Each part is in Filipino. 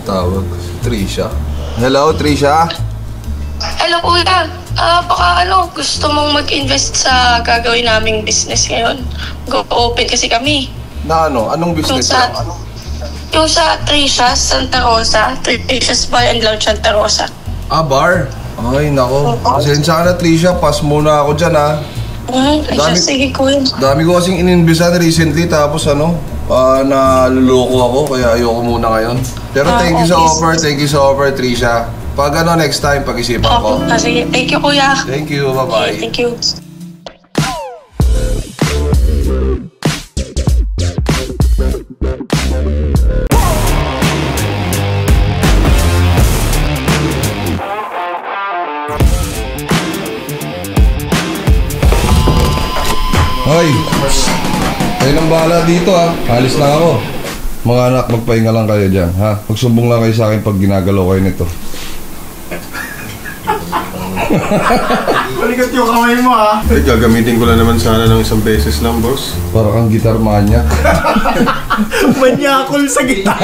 tawag. Trisha. Hello, Trisha? Hello, kuya. Baka gusto mong mag-invest sa gagawin naming business ngayon. Go-open kasi kami. Na ano? Anong business? Yung sa Trisha, Santa Rosa. Trisha's Bar and Lounge, Santa Rosa. Ah, bar? Ay, nako. Pasensya ka na, Trisha. Pass muna ako dyan, ha? Sige, kuya. Dami ko kasing ininvesan recently, tapos naluloko ako, kaya ayoko muna ngayon. Pero thank you sa offer, Trisha. Pag next time, pag-isipan ko. Sige, thank you, kuya. Thank you, bye-bye. Thank you. Hoy! Kayo nang bahala dito, ha? Alis na ako. Mga anak, magpahinga lang kayo dyan, ha? Magsumbong lang kayo sa akin pag ginagalaw kayo nito. Balikat yung kamay mo, ha? Ay, gagamitin ko lang naman sana ng isang beses lang, boss. Para kang gitar manya. Manyakol sa gitar.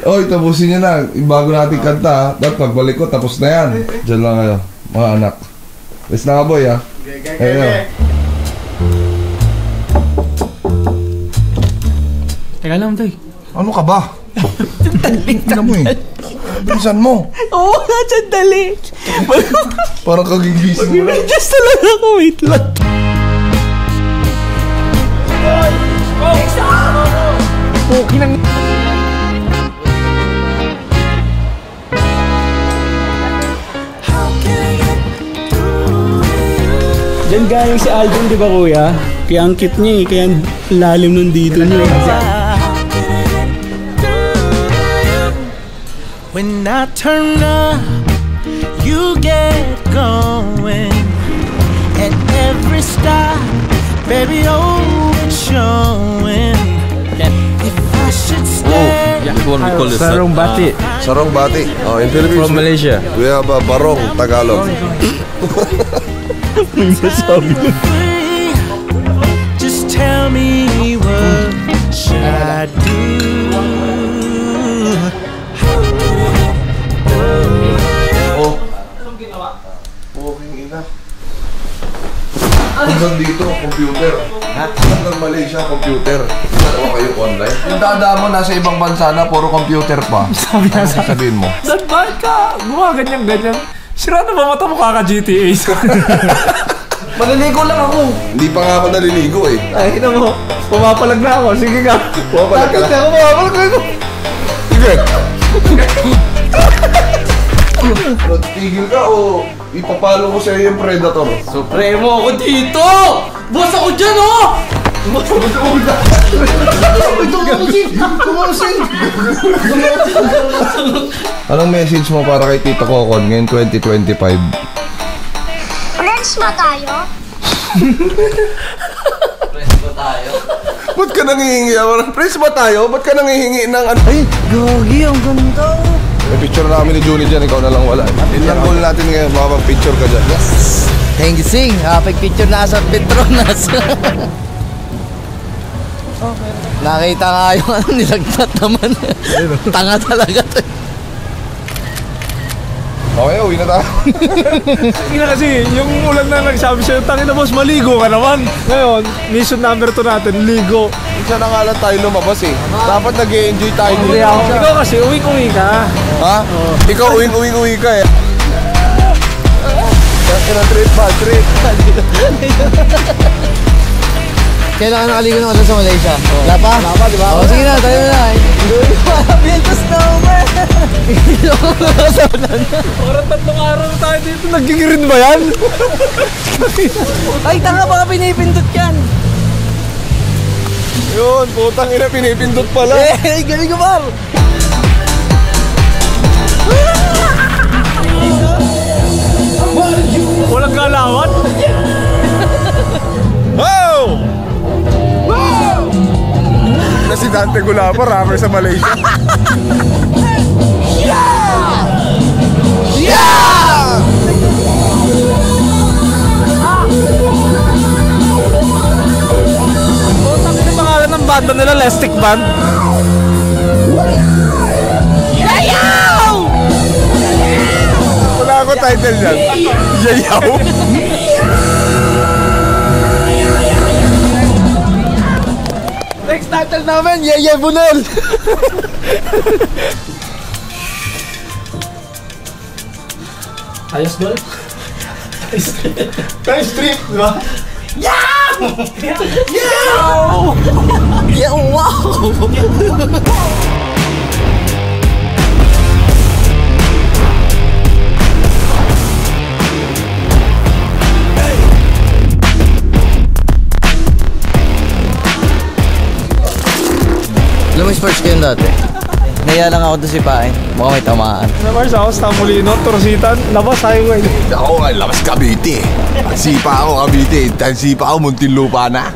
Oy, tapusin nyo na. Bago natin kanta, ha? Dapat pagbalik ko, tapos na yan. Diyan lang kayo, mga anak. Let's na ka, boy, ha? Okay. Teka lang, Tay. Ano ka ba? Tingnan mo eh. Bilisan mo. Oo, sandali. Parang kagigising mo lang. Just talaga ako, wait lang. Okay nang... Diyan galing si Alvin, di ba, kuya? Kaya ang cute niya eh, kaya ang lalim ng dito niya. When I turn up, you get going. At every stop, baby, oh, it's showing. If I should stay, Sarong Bati. Sarong Bati. Oh, in Philippines. From Malaysia. We have Barong, Tagalog. just tell me what should I do? Hanggang dito, computer. Hanggang Malaysia, computer. Dalawa kayo online. Yung dada mo nasa ibang bansa na, puro computer pa. Ano sabihin mo? Saan ba ka? Gumawa ganyan-ganyan. Sira na ba mata mo kaka-GTA? Maliligo lang ako. Hindi pa nga ako naliligo eh. Ay, ina mo. Pumapalag na ako. Sige ka. Pumapalag ka lang. Pumapalag na ako. Sige. Tigil ka o ipapalo ko sa'yo yung Predator? Supremo ako dito! Boss ako dyan, oh! Anong message mo para kay Tito Kokon ngayon 2025? Friends ba tayo? Ba't ka nangihingi? Friends ba tayo? Ba't ka nangihingi ng ano? Ay, gagi, ang ganda. May picture namin ni Juni dyan, ikaw na lang wala. Yun ang goal natin ngayon, makapag-picture ka dyan. Yes! Thank you, Sing. Pag-picture na sa Petronas. Nakita nga yung nilagpat naman. Tanga talaga to. Okay, uwi na tayo. Hindi na kasi, yung ulan na nagsabi sa'yo, tangin na boss, maligo ka naman. Ngayon, mission number 2 natin, ligo. Isa na nga lang tayo lumabas eh. Dapat nag-e-enjoy tayo dito. Ikaw kasi, uwi-uwi ka. Ha? Ikaw uwi ka eh. Trip ba? Trip. Kailan ka nakaligo ng ano sa Malaysia? Wala pa? Wala pa, di ba? O, sige na, tayo na. Build the snowman! Parang 3 araw na tayo dito, nagigirin ba yan? Ay, tanga, baka pinipindot yan. Yun, putang ina, pinipindot pala. Eh, galing ka, Mar! Walang galawan? Wow! Wow! Na si Dante Gulapa, rapper sa Malaysia. Yeah! Yeah! Ang pangalan ng banda nila, Lestic Band. Yeah! title niyan? Yayaw? Next title namin, Yeye Bunel! Ayos doon? Tayo strip, di ba? Yeah, wow! Alam mo, sports ko yun dati. Naya lang ako doon si Pain. Mukhang may tamaan. Sa Mars ako, Stamulino, Torositan, labas highway. Ako nga, labas Cavite. Sipa ako Cavite. Sipa ako Muntinlupa na.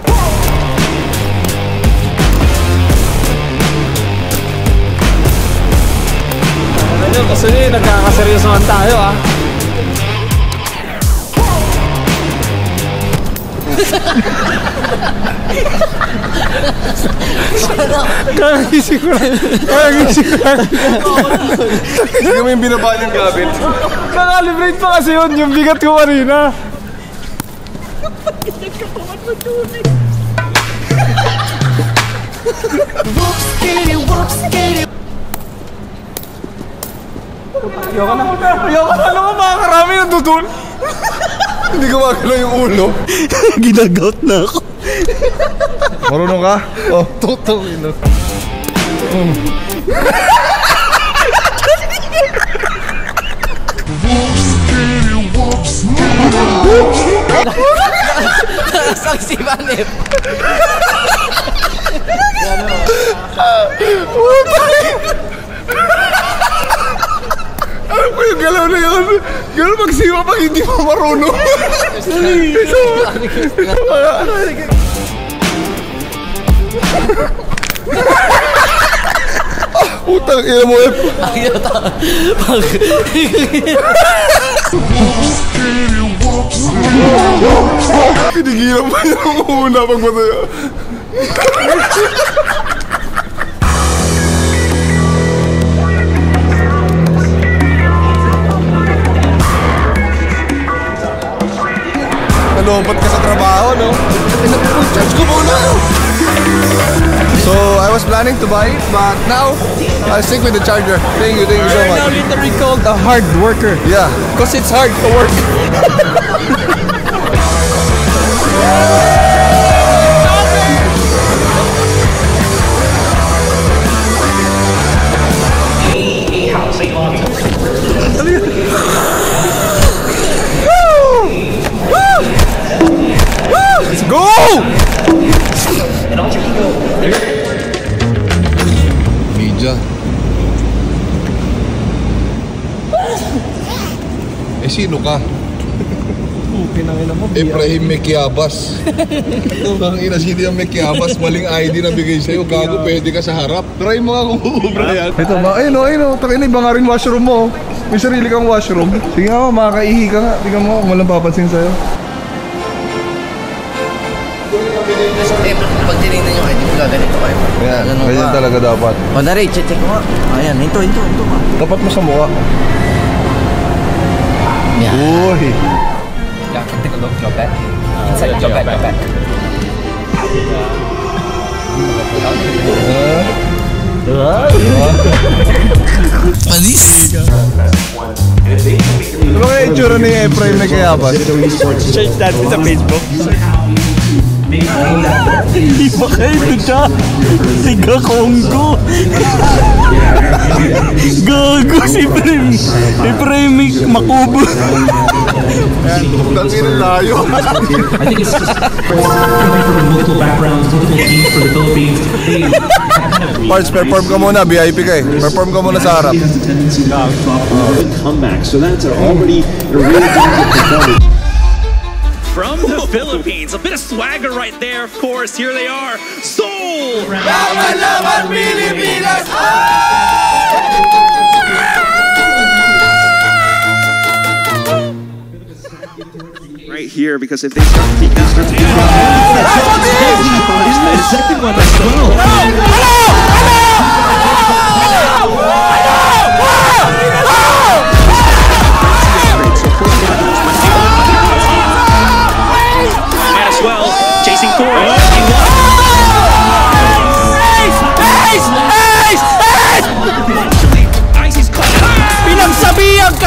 Ano, kasi nagkakaseryoso naman tayo ah. Kagising ko lang. Hindi kami yung binaba niyang gamit. Kakalibrate pa kasi yun, yung bigat ko kanina. Ayoko na. Ano ka makakarami yung dudun? Hindi ko magalaw yung ulo. Ginagout na ako. Marunong ka? Oh. Totoo, ino. Saksi Manip. Ano yung galaw na yun? Gano'n magsiwa pag hindi mo marunong. Putang ina mo eh. Pinigilan pa niya ang una pag mataya. Nalompat ka sa trabaho, no? Charge ko muna! So, I was planning to buy it, but now, I'll stick with the charger. Thank you so much. Now literally called a hard worker. Yeah. Because it's hard to work. Let's go! Media. Sino ka? Pinangina mo. Ibrahim Mekiabas. Ang ina, sino yung Mekiabas? Maling ID na bigay sa'yo. Gago, pwede ka sa harap. Try mo nga kung uubra yan. Ito ba? Ayun o. Takin na iba nga rin washroom mo. May sarili kang washroom. Sige nga, makakaihi ka nga. Tingnan mo kung walang papansin sa'yo. Pag tinignan nyo kayo, di ko gaganito kayo. Ayan, ganyan talaga dapat. O, Dari, check mo nga. Ayan, hinto. Dapat mo sa mukha. Yan. Uy! Yeah, take a look, your back. Inside your back. Panis! Ano kaya itsura ni Efraim Mekiabas? Search natin sa Facebook. Hindi ba kayo siya? Siga Congo. Gago si Prem. Si Prem Makubo. Tangin ang layo. I think it's just coming from multiple backgrounds, multiple teams for the Philippines. Parts, perform ka muna. VIP ka eh. Perform ka muna sa harap. Comeback. So that's already a really good performance. From the Philippines, a bit of swagger right there, of course. Here they are, Soul! Right here, because if they start to peek, the second one as well.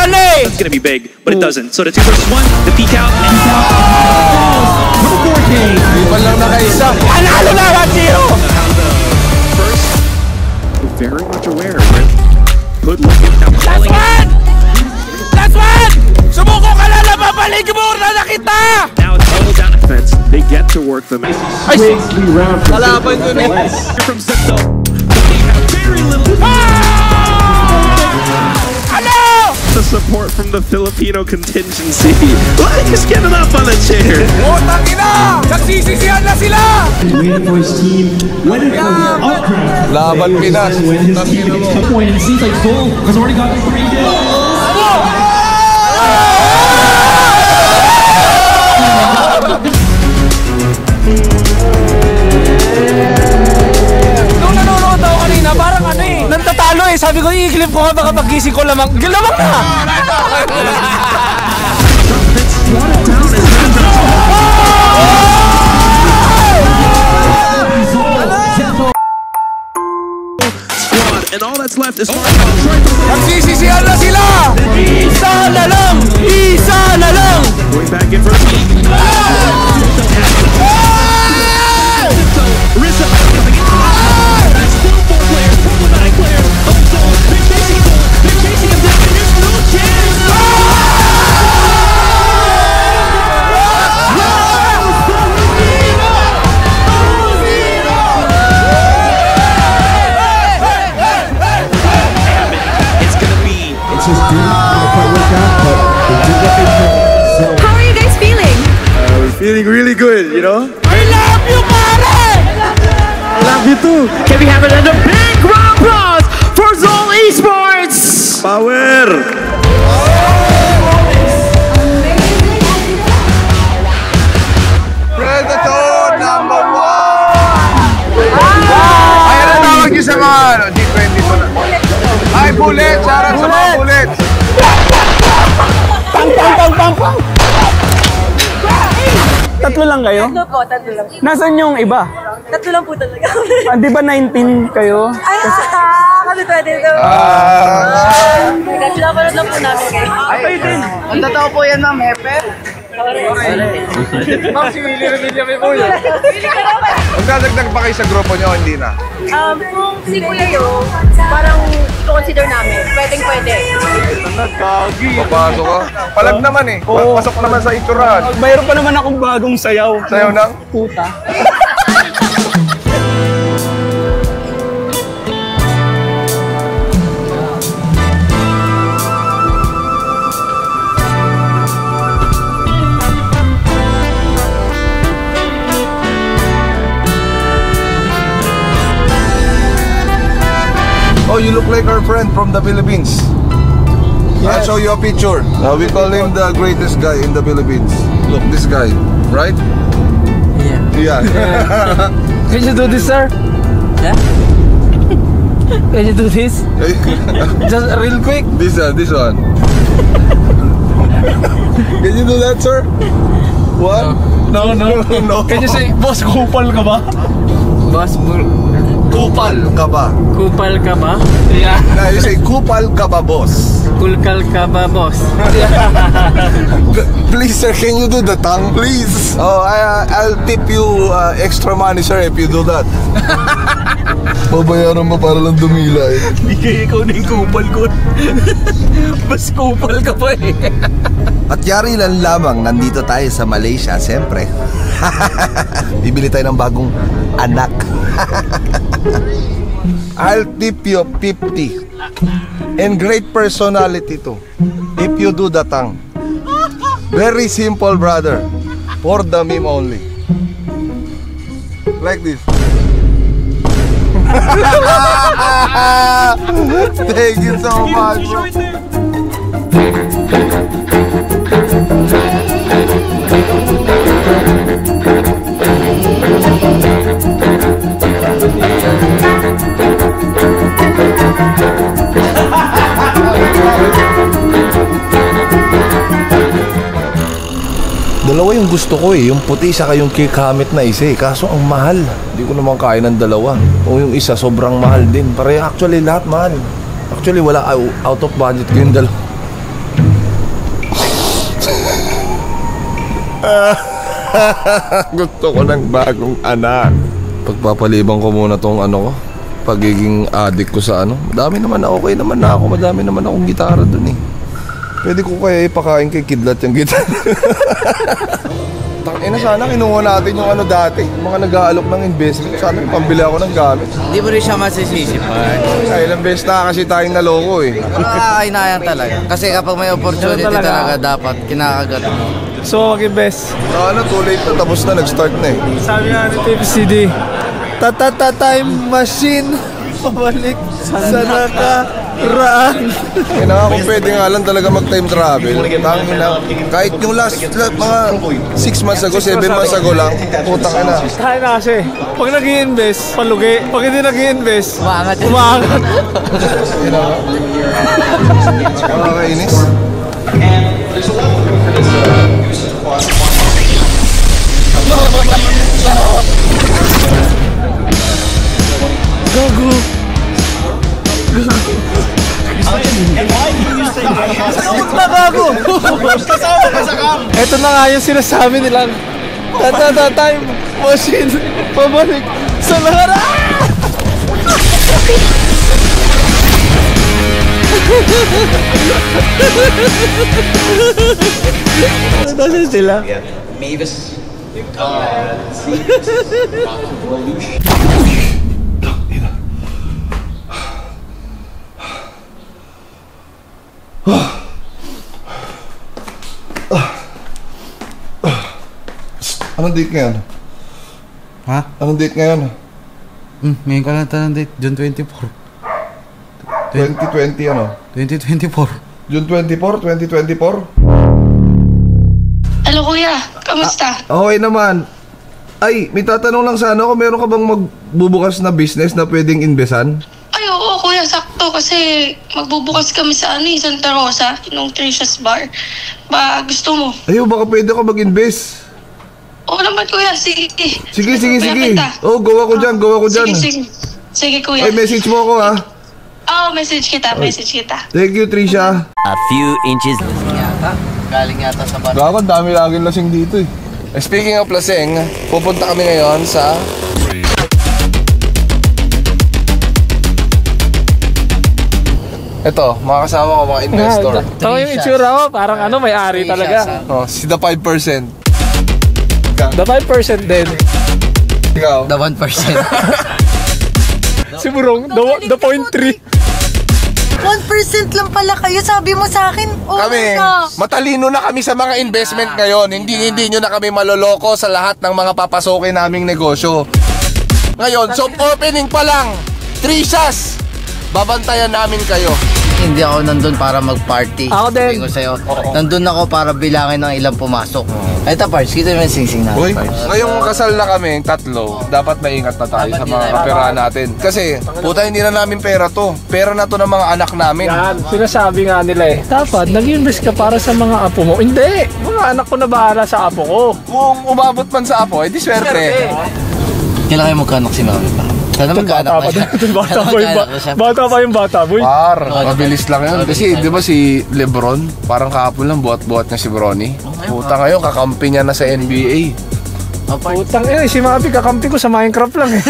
It's gonna be big, but it doesn't. So the 2 versus 1, the peek out. Number 4K. Ipan lang na kaisa. Panalo na, 1-0! First, very much aware, but good looking. Last one! Last one! Sumuko ka na lang, babalik mo na kita! Now it's all down defense. They get to work them out. Kalaban yun eh. From Zepto, they have very little the support from the Filipino contingency. Like he's getting up on the chair. Utang ina! Nagsisisihan na sila! Waiting for his team. Waiting for the upcraft. Laban Pinas. Utang ina mo. It seems like Soul has already gotten 3 kills. Nung nanonood ako kanina, parang ano eh, nantatalo eh. Sabi ko, i-clip ko nga baka pag-gising ko lamang. Lamang na! And all that's left is Nagsisisihan na sila! Isa na lang! Isa na lang! going back in for a peek. Rizzo coming in. That's still 4 players, problematic players. Oh, Soul, they're chasing Soul. They're chasing him down, and there's no chance. It's gonna be. It's just didn't quite work out, but they did what they could. So How are you guys feeling? Feeling really good, you know? I love you, pare! I love you too. Can we have another big round of applause for Zol Esports? Power! Predator number 1! Ayan ang tawag niyo sa mga G20 po na. Ay, bullets! Sarap sa mga bullets! Pang, pang, pang, pang, pang! Tatlo lang kayo? Tatlo po, tatlo lang. Nasaan yung iba? Tatlo lang po talaga. Di ba 19 kayo? Ay, kami 22. Nagkakilapanood lang po namin kayo. Ang totoo po yan, ma'am, Hepe. Ma'am, si Willie Remilla may po yun. Magdadagdag pa kayo sa grupo niyo, hindi na? Kung si Kuya Yo, parang consider namin. Pwedeng-pwede. Papasok ka. Palag naman eh. Pasok naman sa iturahan. Mayroon pa naman akong bagong sayaw. Sayaw ng? Puta. Oh, you look like our friend from the Philippines. I'll show you a picture. We call him the greatest guy in the Philippines. Look, this guy, right? Yeah. Can you do this, sir? Yeah? Can you do this? Just real quick. This one. Can you do that, sir? What? No. Can you say, boss, kupal ka ba? Boss, Kupal ka ba? kupal ka ba? Yeah. No, you say kupal ka ba, boss? Kulkal ka ba, boss? Please, sir, can you do the tongue, please? Oh, I'll tip you extra money, sir, if you do that. Babayaran mo para lang dumila eh. Hindi kayo ikaw na yung kupal ko. Bas kupal ka pa eh. At yari lang lamang, nandito tayo sa Malaysia, siyempre. Bibili tayo ng bagong anak. I'll tip you 50. And great personality too. If you do the tongue. Very simple, brother. For the meme only. Like this. Thank you so much, bro. Dalawa yung gusto ko eh, yung puti saka yung kikamit na isa eh. Kaso ang mahal. Hindi ko naman kaya ng dalawa. O yung isa sobrang mahal din. Actually lahat mahal. Actually wala, out of budget ko yung dalawa. Gusto ko ng bagong anak. Pagpapalibang ko muna tong ano ko, pagiging addict ko sa ano. Madami naman, okay naman na ako. Madami naman akong gitara dun eh. Pwede ko kaya ipakain kay Kidlat yung gitara. Tangina, sana kinuha natin yung ano dati, yung mga nag-aalok ng investment. Sana yung pambili ako ng gamit. Hindi mo rin siya masisisi, par. Ay, ilang beses na kasi tayong naloko eh. Nakakainayan talaga. Kasi kapag may opportunity talaga, dapat kinakagat. So, mag-invest. Sana too late na, tapos na, nag-start na eh. Sabi nga ni TPCD, time machine, pabalik sa nakaraan. Kaya na kung pwede nga lang talaga mag-time travel. Tangin na, kahit yung last mga 6 months ago, 7 months ago lang, putang ina. Kaya na kasi, pag nag-i-invest, palugi. Pag hindi nag-i-invest, Umaangat yan. umaangat. Nakakainis. Gago. Nagago. Ito na nga yung sinasabi nilang time machine, pabalik sa nakaraan. Nasaan sila? Mavis. Anong date ngayon? Ha? Anong date ngayon? Ngayon ka lang tanong date, June 24. 2020 ano? 2024. June 24, 2024? Hello kuya, kamusta? Okay naman. Ay, may tatanong lang sana ako, meron ka bang magbubukas na business na pwedeng investan? Ay, oo kuya, sakto kasi magbubukas kami sa Santa Rosa, yung Tricia's Bar. Ba, gusto mo? Ayaw, baka pwede ka mag-invest. Oo naman kuya, sige. Sige. Kita. Oh, gawa ko dyan. Sige kuya. Ay, message mo ako ha. Message kita. Thank you, Tricia. A few inches. Galing yata sa bar. Gawa, dami laging lasing dito eh. Speaking of lasing, pupunta kami ngayon sa... Ito, mga kasama ko, mga investor. Ito yung itsura ko, parang may-ari talaga. Oh, si the 5%. The 5% din. Ikaw? The 1%. Si Burong, the 0.3. 1% lang pala kayo, sabi mo sa akin. Kami, matalino na kami sa mga investment ngayon. Hindi nyo na kami maloloko sa lahat ng mga papasokin naming negosyo. Ngayon, soft opening pa lang. Tricia's, babantayan namin kayo. Hindi ako nandun para mag-party. Ako din. Sabihin ko sa'yo, nandun ako para bilangin ng ilang pumasok. Ito, Pars, kita mo yung sing-sing natin, Uy, Pars. ngayong kasal na kami, tatlo, dapat maingat na tayo sa mga kaperahan natin. Kasi, puta, hindi na namin pera to. Pera na to ng mga anak namin. Yan, sinasabi nga nila eh. Dapat, nag-invest ka para sa mga apo mo. Hindi! Mga anak ko na bahala sa apo ko. Kung umabot man sa apo, edi swerte. Kailangan mo magkaanak si Mami pa. Sana magkaanak pa siya. Bata pa yung bata, boy. Mabilis lang yun. Kasi, di ba si Lebron, parang kahapon lang buhat-buhat niya si Bronny. Puta ngayon, kakampi niya na sa NBA. Putang si Mabi, kakampi ko sa Minecraft lang eh.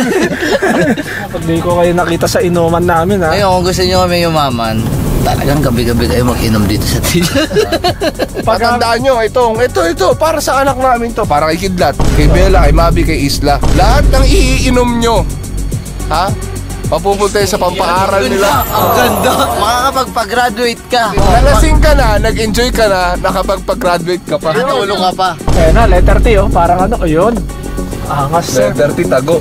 Pag di ko kayo nakita sa inuman namin ha. Ngayon, kung gusto nyo kami yumaman, talagang gabi-gabi kayo mag-inom dito sa Tila. Patandaan nyo, ito, para sa anak namin to. Para kay Kidlat, kay Bella, kay Mabi, kay Isla. Lahat ng iinom nyo, ha? Papupunta sa pampaaral nila. Ang ganda! Makakapagpag-graduate ka. Nalasing ka na, nag-enjoy ka na, nakapagpag-graduate ka pa. Natulong ka pa. Kaya na, letter T oh, parang yun. Angas to. Letter T, tago.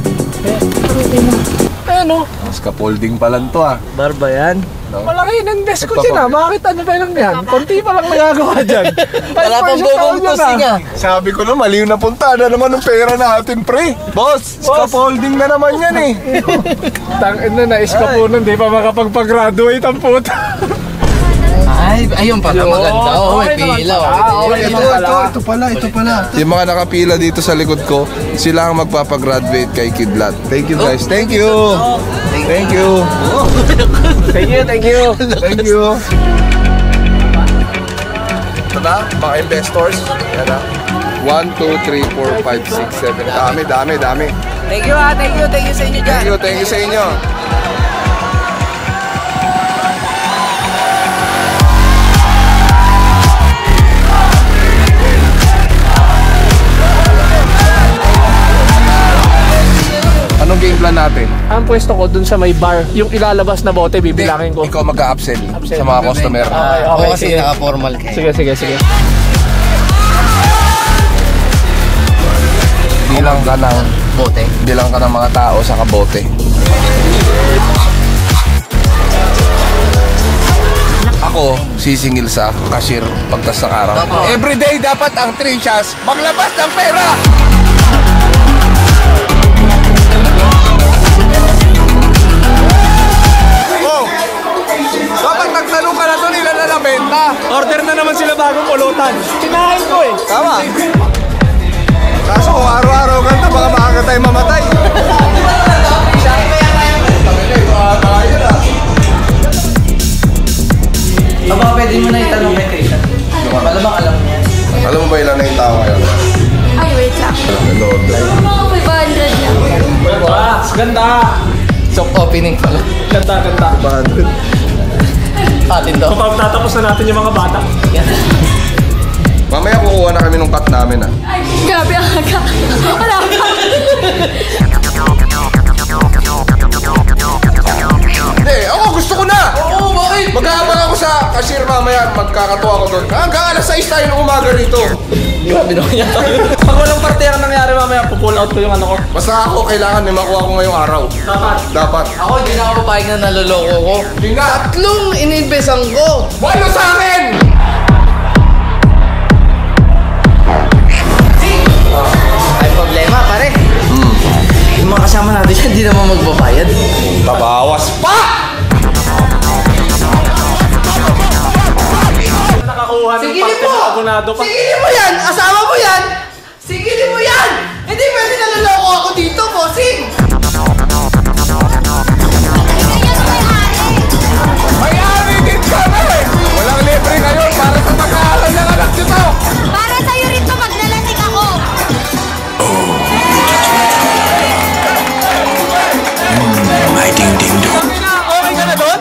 Scaffolding pa lang to ah. Barba yan. Malaki in-invest ko dyan ah. Bakit pa lang yan? Konti pa lang nagagawa dyan. Wala pang bubungkusing ah. Sabi ko na, maliw na punta na naman ng pera natin, pre. Boss, scaffolding na naman yan eh. Tangin na scaffolding, di pa makapagpag-graduate ang puta. Ay, ayun pala maganda. Oo, may pila. Ito pala. Yung mga nakapila dito sa likod ko, sila ang magpapagraduate kay Kidlat. Thank you guys. Thank you. Thank you. Ito na, mga investors. Yan na. 1, 2, 3, 4, 5, 6, 7. Dami. Thank you sa inyo dyan. Thank you sa inyo. Anong game plan natin? Ang pwesto ko dun sa may bar, yung ilalabas na bote, bibilangin ko. Ikaw mag-upsell sa mga customer. Okay, kasi naka-formal kayo. Sige. Bilang ka ng Bote. bilang ka ng mga tao sa kabote. Ako, sisingil sa cashier pagtas ng araw. Everyday dapat ang Tricias maglabas ng pera! Oh! Dapat nagtanong ka na ito nila na nabenta. Order na naman sila bagong pulutan. Kinain ko eh. Tama. Kaso kung araw-araw kanta, baka maaga tayo mamatay. Aba, pwede mo na itanong kay Trisha. Malamang alam niya. Alam mo ba ilan na yung tao ngayon? Ay, wait lang. Ano? Mga 500 lang. Ganda. Soft opening pala. Ganda. Atin daw. Kapag tatapos na natin yung mga bata. Mamaya kukuha na kami nung cut namin Ay, grabe ang aga. Wala pa. Hindi, ako gusto ko na! Oo, bakit? Mag-aabang ako sa cashier mamaya, magkakatuwa ko doon. Hanggang alas 6 tayo ng umaga rito. Grabe naman yan. Pag walang parte ang nangyari mamaya, pull out ko yung ano ko. Basta ako, kailangan may makuha ko ngayong araw. Dapat. Ako, hindi na ako papayag na naloloko ko. Hindi nga. 3 ininvesan ko. Walo sa akin! Ay, problema, pare. Yung mga kasama natin yan, hindi naman magbabayad. Babawas pa! Nakakuha ng Sigilin parte mo! na abonado pa. Sigilin mo yan! Asawa mo yan! Sigilin mo yan! Hindi pwede naloloko ako dito, bossing! May-ari din kami! Walang libre ngayon para sa pag-aaral ng anak nito! Para sa'yo rin to, maglalatik ako. Okay ka na doon?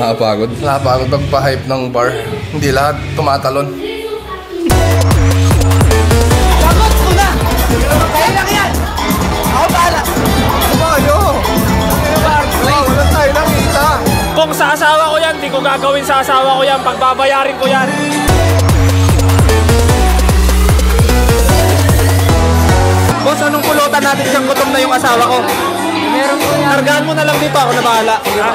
Nakapagod magpa-hype ng bar. Hindi lahat tumatalon. Sagot ko na! Kaya lang yan! Ako bahala! Tayo! Wala tayo nakita! Kung sa asawa ko yan, di ko gagawin sa asawa ko yan. Pagbabayarin ko yan. Boss, anong pulutan natin siyang gutom na yung asawa ko? Meron ko yan. Kargaan mo na lang dito, ako na bahala. Ha?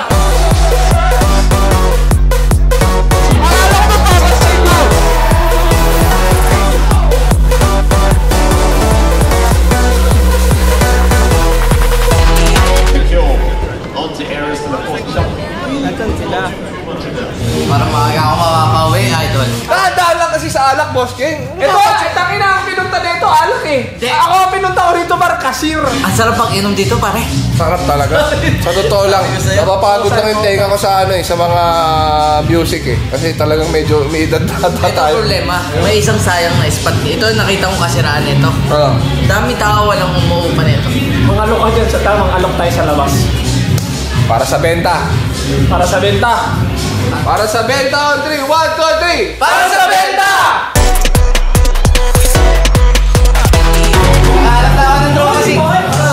Para maaga ako makakauwi, idol. Dahan-dahan lang kasi sa alak, Boss King. Ito, takin na ang pinunta dito, alak eh. Ako ang pinunta ko rito para cashier. Ang sarap pag inom dito, pare. Sarap talaga. Sa totoo lang, napapagod lang yung tenga ko sa sa mga music eh. Kasi talagang medyo may edad na Ito tayo. problema, may isang sayang na spot. Ito nakita kong kasiraan nito. Dami tao walang umuupa nito. Mga alok ka dyan sa tamang alok tayo sa labas. Para sa benta. Para sa benta. Para sa benta on 3. 1, 2, 3. Para sa benta! Nakahanap na ako ng drone kasi.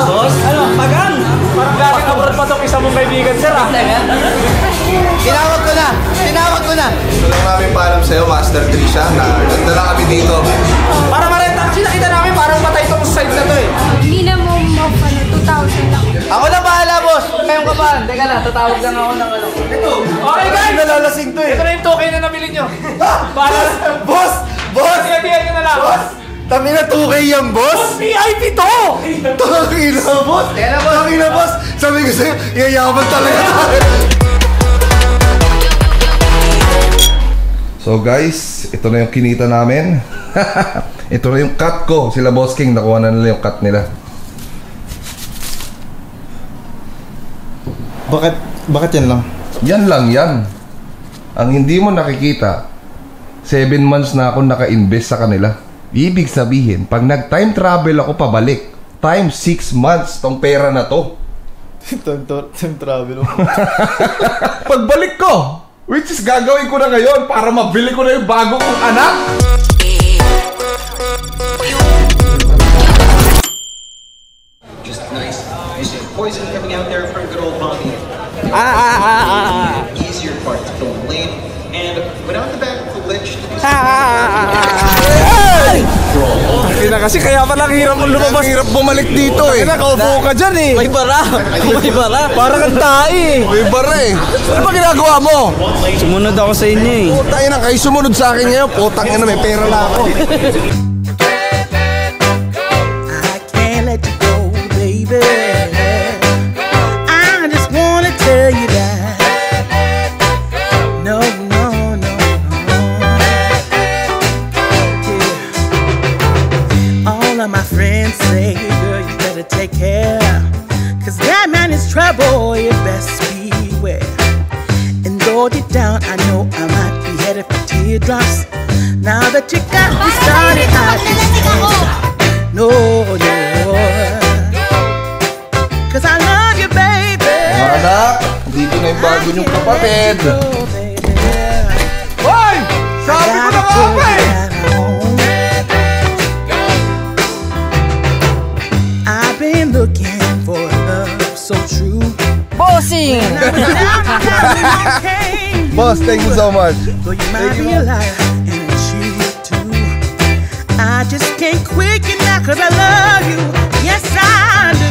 Boss, ano, pagan. Parang galing abroad pa itong isa mong kaibigan, sir ah. Tinawag ko na. Gusto lang namin paalam sa'yo, Master Trisha, na nagdala kami dito. Para marenta, kasi nakita namin parang patay itong side na to eh. Minimum of 2,000 lang. Ako na bahala, boss. Kayong kapahan. Teka lang, tatawag lang ako ng ano. Okay guys! Nalalasing to eh. Ito na yung token na nabili nyo. Para Boss! Hati-hatihan nyo na lang. Kami na 2K yan, boss! VIP to! Tangina, boss! Tangina, boss! Sabi ko sa'yo, yayaman talaga tayo. So guys, ito na yung kinita namin. Ito na yung cut ko. Sila Boss King, nakuha na nila yung cut nila. Bakit yan lang? Yan lang yan. Ang hindi mo nakikita, 7 months na ako naka-invest sa kanila. Ibig sabihin, pag nag-time travel ako pabalik, times 6 months tong pera na to. Time travel. Pagbalik ko, which is gagawin ko na ngayon para mabili ko na yung bago kong anak. Just nice. You see poison coming out there for good old Bobby. Easier part to fill the lane. And without the back of the ledge to do Kaya kasi kaya palang hirap mong lumabas. Hirap bumalik dito eh. Nakaupo ka dyan eh. May bara. May bara. Para kang tae. May bara eh. Ano ba ginagawa mo? Sumunod ako sa inyo eh. Putang ina, kayo sumunod sa akin ngayon. Putang ina, may pera na ako. I can't let you go, baby. I just wanna tell you that. No. My friends say, girl, you better take care, 'cause that man is trouble, you best beware. And though deep down I know I might be headed for teardrops, now that you got me started, I just can't stop. No, 'cause I love you, baby. Mga anak, dito na yung bago niyong kapatid. Hoy! Sabi ko na nga ako eh! Looking for love so true. Bossing! Boss, thank you so much. Though you might be a liar and a cheat too, I just can't quit you now 'cause I love you. Yes, I do.